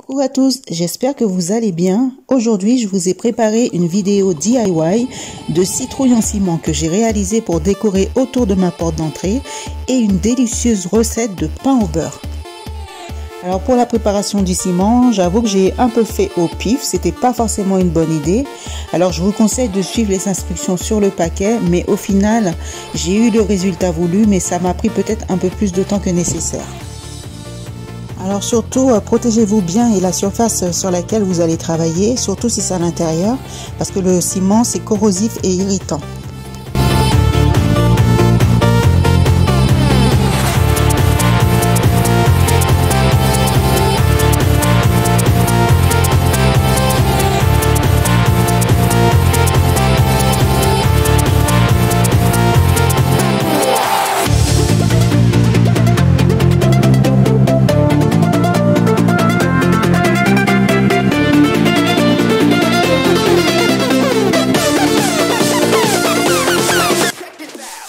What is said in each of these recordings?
Coucou à tous, j'espère que vous allez bien. Aujourd'hui, je vous ai préparé une vidéo DIY de citrouille en ciment que j'ai réalisée pour décorer autour de ma porte d'entrée et une délicieuse recette de pain au beurre. Alors pour la préparation du ciment, j'avoue que j'ai un peu fait au pif, c'était pas forcément une bonne idée. Alors je vous conseille de suivre les instructions sur le paquet, mais au final, j'ai eu le résultat voulu, mais ça m'a pris peut-être un peu plus de temps que nécessaire. Alors surtout, protégez-vous bien et la surface sur laquelle vous allez travailler, surtout si c'est à l'intérieur, parce que le ciment c'est corrosif et irritant.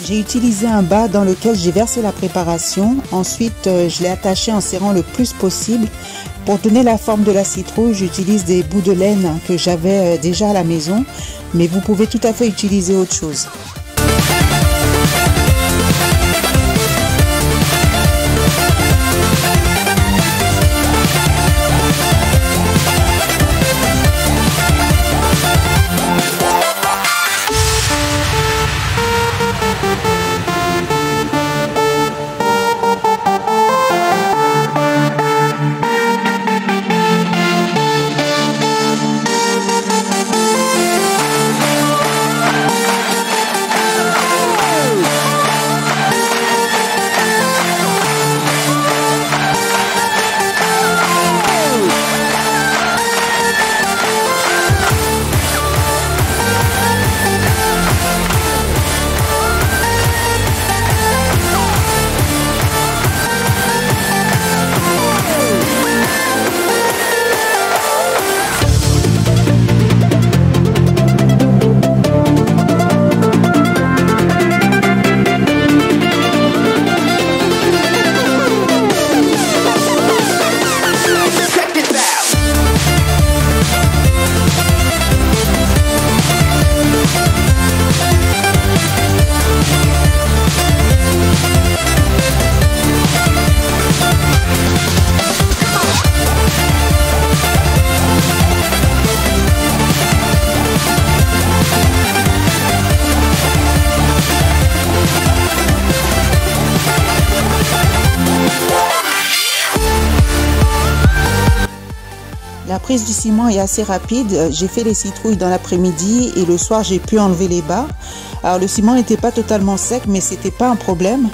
J'ai utilisé un bas dans lequel j'ai versé la préparation. Ensuite, je l'ai attaché en serrant le plus possible. Pour donner la forme de la citrouille, j'utilise des bouts de laine que j'avais déjà à la maison, mais vous pouvez tout à fait utiliser autre chose. La prise du ciment est assez rapide, j'ai fait les citrouilles dans l'après-midi et le soir j'ai pu enlever les bas. Alors le ciment n'était pas totalement sec mais c'était pas un problème.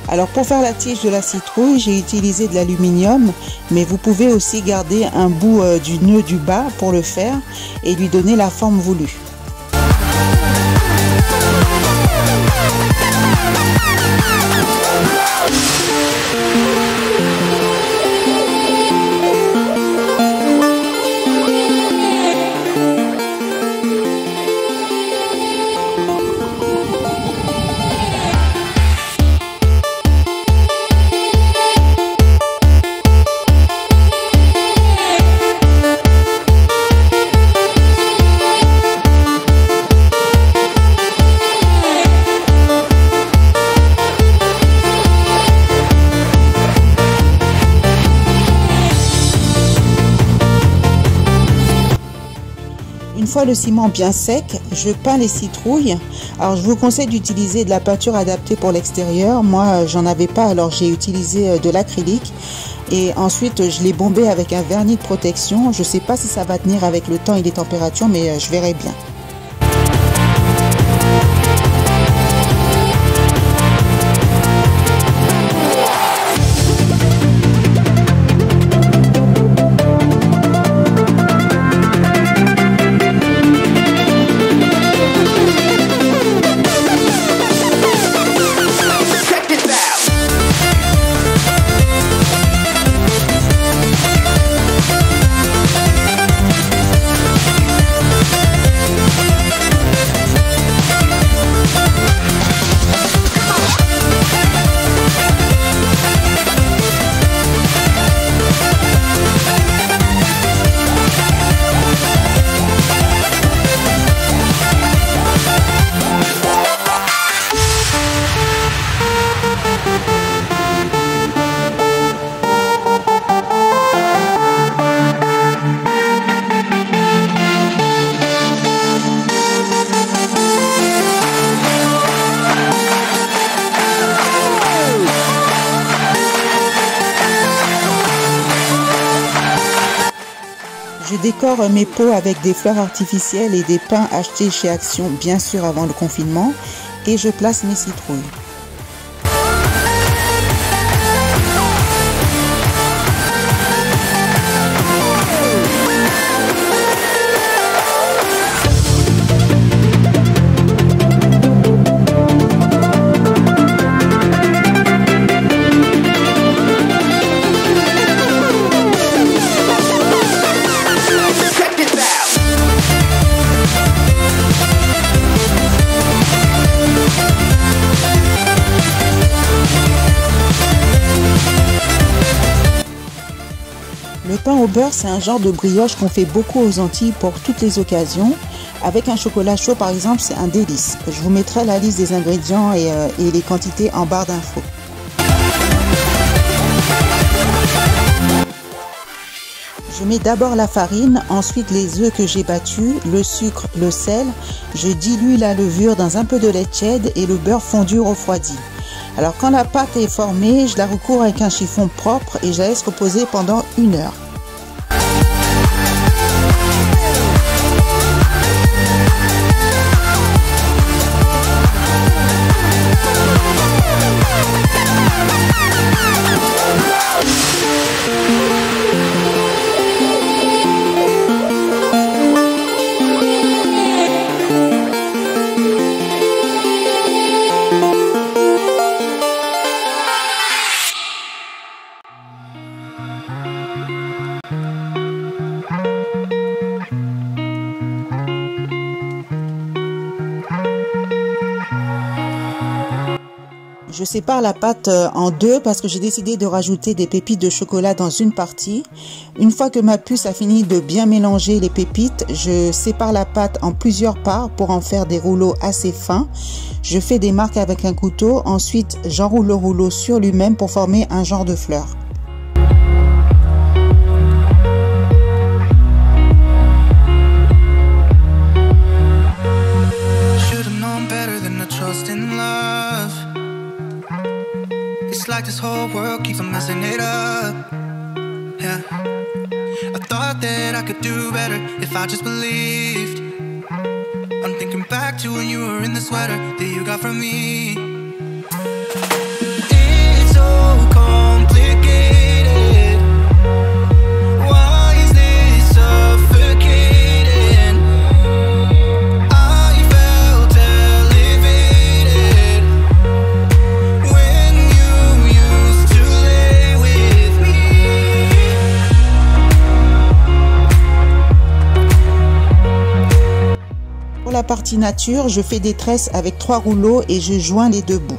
Alors pour faire la tige de la citrouille, j'ai utilisé de l'aluminium, mais vous pouvez aussi garder un bout du nœud du bas pour le faire et lui donner la forme voulue. Une fois le ciment bien sec, je peins les citrouilles. Alors je vous conseille d'utiliser de la peinture adaptée pour l'extérieur. Moi j'en avais pas, alors j'ai utilisé de l'acrylique. Et ensuite je l'ai bombé avec un vernis de protection. Je sais pas si ça va tenir avec le temps et les températures, mais je verrai bien. Je décore mes pots avec des fleurs artificielles et des pains achetés chez Action, bien sûr avant le confinement, et je place mes citrouilles. Le pain au beurre, c'est un genre de brioche qu'on fait beaucoup aux Antilles pour toutes les occasions. Avec un chocolat chaud, par exemple, c'est un délice. Je vous mettrai la liste des ingrédients et les quantités en barre d'infos. Je mets d'abord la farine, ensuite les œufs que j'ai battus, le sucre, le sel. Je dilue la levure dans un peu de lait tiède et le beurre fondu refroidi. Alors quand la pâte est formée, je la recouvre avec un chiffon propre et je la laisse reposer pendant 1 heure. Je sépare la pâte en deux parce que j'ai décidé de rajouter des pépites de chocolat dans une partie. Une fois que ma puce a fini de bien mélanger les pépites, je sépare la pâte en plusieurs parts pour en faire des rouleaux assez fins. Je fais des marques avec un couteau. Ensuite, j'enroule le rouleau sur lui-même pour former un genre de fleur. It's like this whole world keeps on messing it up. Yeah, I thought that I could do better if I just believed. I'm thinking back to when you were in the sweater that you got from me. It's so complicated. Why is this suffocating? I felt elevated when you used to lay with me. Pour la partie nature, je fais des tresses avec 3 rouleaux et je joins les 2 bouts.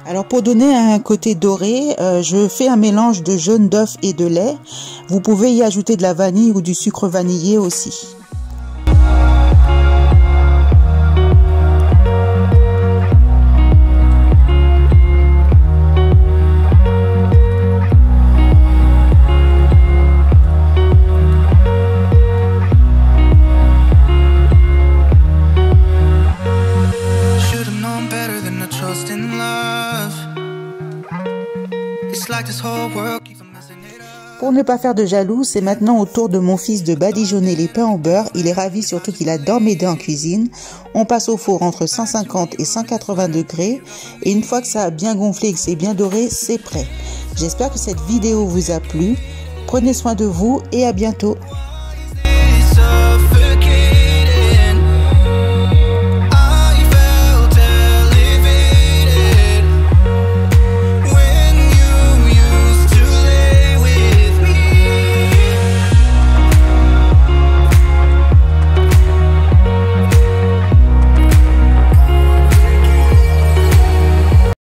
Alors pour donner un côté doré, je fais un mélange de jaune d'œuf et de lait. Vous pouvez y ajouter de la vanille ou du sucre vanillé aussi. Pour ne pas faire de jaloux, c'est maintenant au tour de mon fils de badigeonner les pains au beurre. Il est ravi, surtout qu'il adore m'aider en cuisine. On passe au four entre 150 et 180 degrés. Et une fois que ça a bien gonflé et que c'est bien doré, c'est prêt. J'espère que cette vidéo vous a plu. Prenez soin de vous et à bientôt.